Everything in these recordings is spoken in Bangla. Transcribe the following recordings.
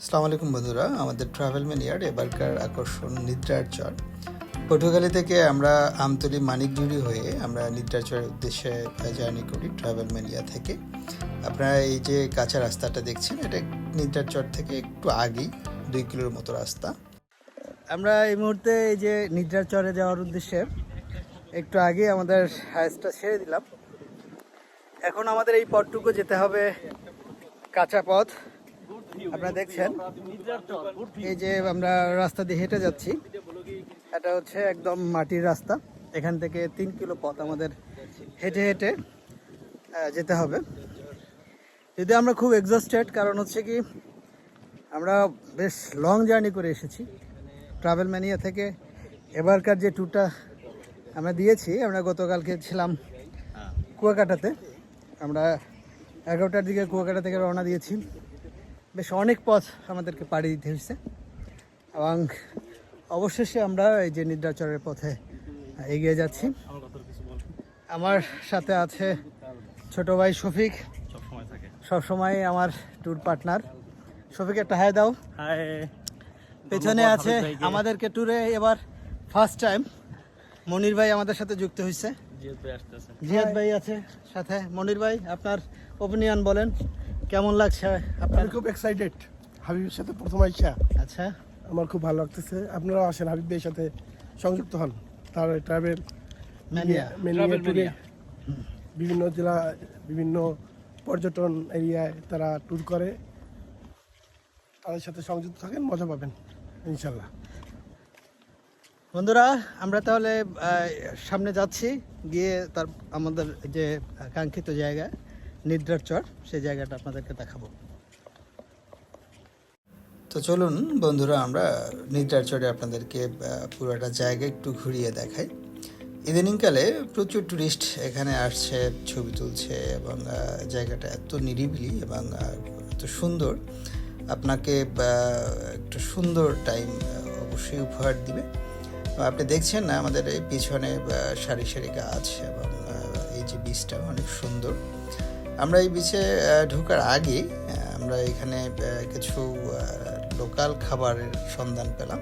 আসসালামু আলাইকুম বন্ধুরা, আমাদের ট্রাভেল ম্যানিয়ার এবারকার আকর্ষণ নিদ্রার চর। পটুয়াখালী থেকে আমরা আমতলী মানিকজুড়ি হয়ে আমরা নিদ্রার চরের উদ্দেশ্যে জার্নি করি ট্রাভেল ম্যানিয়া থেকে। আপনারা এই যে কাঁচা রাস্তাটা দেখছেন, এটা নিদ্রার চর থেকে একটু আগেই 2 কিলোর মতো রাস্তা। আমরা এই মুহূর্তে এই যে নিদ্রার চরে যাওয়ার উদ্দেশ্যে একটু আগে আমাদের হাইসটা ছেড়ে দিলাম। এখন আমাদের এই পথটুকু যেতে হবে কাঁচা পথ। আপনারা দেখছেন এই যে আমরা রাস্তা দিয়ে হেঁটে যাচ্ছি, এটা হচ্ছে একদম মাটির রাস্তা। এখান থেকে 3 কিলো পথ আমাদের হেঁটে হেঁটে যেতে হবে। যদি আমরা খুব এক্সস্টেড, কারণ হচ্ছে কি আমরা বেশ লং জার্নি করে এসেছি ট্রাভেল ম্যানিয়া থেকে। এবারকার যে ট্যুরটা আমরা দিয়েছি, আমরা গতকালকে ছিলাম কুয়াকাটাতে। আমরা 11টার দিকে কুয়াকাটা থেকে রওনা দিয়েছি। বেশ অনেক পথ আমাদেরকে পাড়ি দিতে হয়েছে এবং অবশেষে আমরা এই যে নিদ্রাচরের পথে এগিয়ে যাচ্ছি। আমার সাথে আছে ছোট ভাই শফিক, সবসময় আমার ট্যুর পার্টনার। শফিক, একটা হাই দাও। হাই। পেছনে আছে আমাদেরকে ট্যুরে এবার ফার্স্ট টাইম মনির ভাই আমাদের সাথে যুক্ত হয়েছে। জিয়াদ ভাই আছে সাথে। মনির ভাই, আপনার ওপিনিয়ন বলেন, কেমন লাগছে আপনার? আমি খুব এক্সাইটেড হাবিবের সাথে প্রথম আইসা। আচ্ছা, আমার খুব ভালো লাগতেছে। আপনারাও আসেন, হাবিব ভাইয়ের সাথে সংযুক্ত হন। তার ট্রাভেল ম্যানিয়া ট্যুরে বিভিন্ন জেলা, বিভিন্ন পর্যটন এরিয়ায় তারা ট্যুর করে। তাদের সাথে সংযুক্ত থাকেন, মজা পাবেন ইনশাল্লাহ। বন্ধুরা, আমরা তাহলে সামনে যাচ্ছি, গিয়ে তার আমাদের যে কাঙ্ক্ষিত জায়গা নিদ্রার চর, সেই জায়গাটা আপনাদেরকে দেখাবো। তো চলুন বন্ধুরা, আমরা নিদ্রার চরে আপনাদেরকে পুরোটা জায়গা একটু ঘুরিয়ে দেখাই। ইদানিংকালে প্রচুর টুরিস্ট এখানে আসছে, ছবি তুলছে এবং জায়গাটা এত নিরিবিলি এবং এত সুন্দর, আপনাকে একটু সুন্দর টাইম অবশ্যই উপহার দিবে। আপনি দেখছেন না আমাদের এই পিছনে সারি সারি গাছ এবং এই যে বীজটা অনেক সুন্দর। আমরা এই বিচে ঢোকার আগে আমরা এখানে কিছু লোকাল খাবারের সন্ধান পেলাম।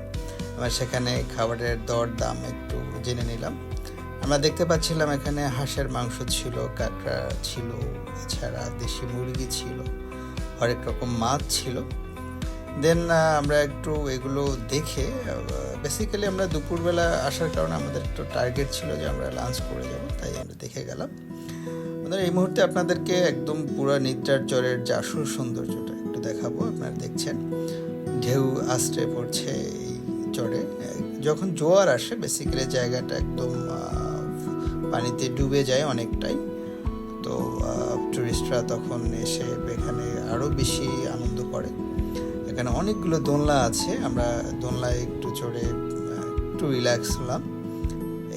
আমরা সেখানে খাবারের দর দাম একটু জেনে নিলাম। আমরা দেখতে পাচ্ছিলাম এখানে হাঁসের মাংস ছিল, কাঁকড়া ছিল, এছাড়া দেশি মুরগি ছিল, হরেক রকম মাছ ছিল। দেন আমরা একটু এগুলো দেখে, বেসিক্যালি আমরা দুপুরবেলা আসার কারণে আমাদের একটু টার্গেট ছিল যে আমরা লাঞ্চ করে যাব, তাই আমরা দেখে গেলাম। এই মুহূর্তে আপনাদেরকে একদম পুরো নিদ্রার চরের যে আসল সৌন্দর্যটা একটু দেখাবো। আপনারা দেখছেন ঢেউ আশ্রে পড়ছে এই চরে। যখন জোয়ার আসে বেসিক্যালি জায়গাটা একদম পানিতে ডুবে যায় অনেকটাই। তো টুরিস্টরা তখন এসে এখানে আরও বেশি আনন্দ করে। এখানে অনেকগুলো দোলনা আছে, আমরা দোলনায় একটু চড়ে একটু রিল্যাক্স হলাম।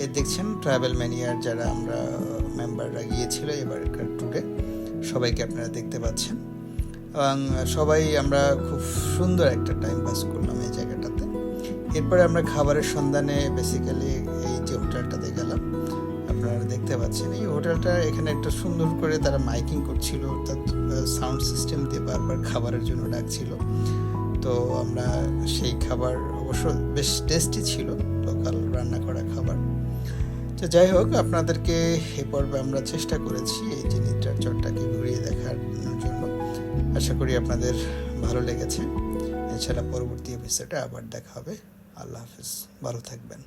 এই দেখছেন ট্রাভেল ম্যানিয়ার যারা আমরা মেম্বাররা গিয়েছিল এবারকার ট্যুরে, সবাইকে আপনারা দেখতে পাচ্ছেন এবং সবাই আমরা খুব সুন্দর একটা টাইম পাস করলাম এই জায়গাটাতে। এরপরে আমরা খাবারের সন্ধানে বেসিক্যালি এই যে হোটেলটাতে গেলাম। আপনারা দেখতে পাচ্ছেন এই হোটেলটা, এখানে একটা সুন্দর করে তারা মাইকিং করছিল, অর্থাৎ সাউন্ড সিস্টেম দিয়ে বারবার খাবারের জন্য ডাকছিল। তো আমরা সেই খাবার অবশ্য বেশ টেস্টি ছিল, লোকাল রান্না করা খাবার। তো যাই হোক, আপনাদেরকে এ পর্বে আমরা চেষ্টা করেছি এই যে নিদ্রার চরটাকে ঘুরিয়ে দেখার জন্য। আশা করি আপনাদের ভালো লেগেছে। এছাড়া পরবর্তী এপিসোডে আবার দেখা হবে। আল্লাহ হাফিজ, ভালো থাকবেন।